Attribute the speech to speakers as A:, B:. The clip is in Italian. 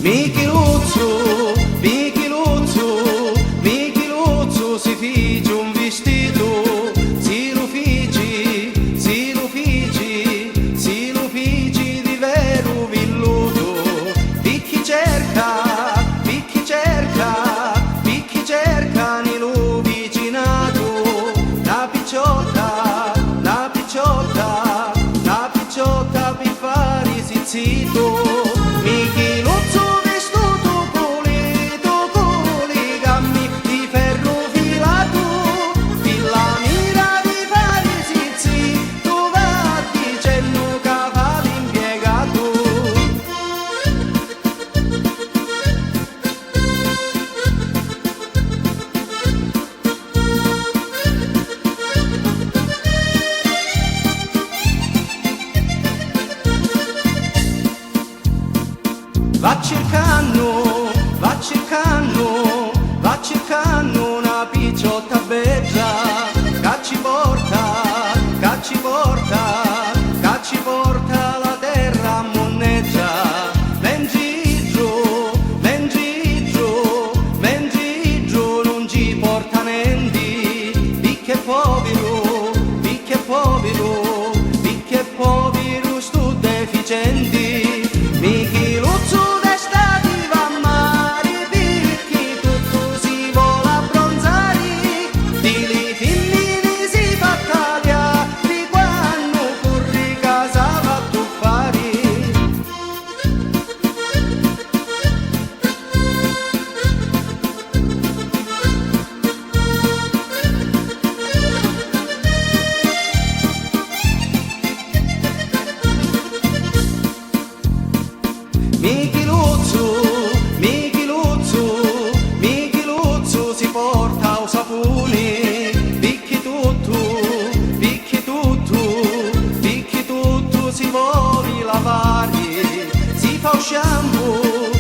A: Michi Luzzu, si fige un vestito, si lo figi di vero villuto. Picchi cerca nello vicinato, la picciotta per fare zizzito. Michi Luzzu vestuto con le gambe di ferro filato, la mira di fare zizzito, va dicendo che fa l'impiegato. Va cercando una picciotta bella, che ci porta la terra a monneggia. Mengi giù, non ci porta niente, picche povero, sto deficienti. Michi Luzzu d'estate va a mare, perché tutto si vuole abbronzare, di li femmine si fa tagliare, di quando corri casa va a tuffare. Michi Luzzu si porta o sapone, picchi tutto, si vuole lavare, si fa o shampoo,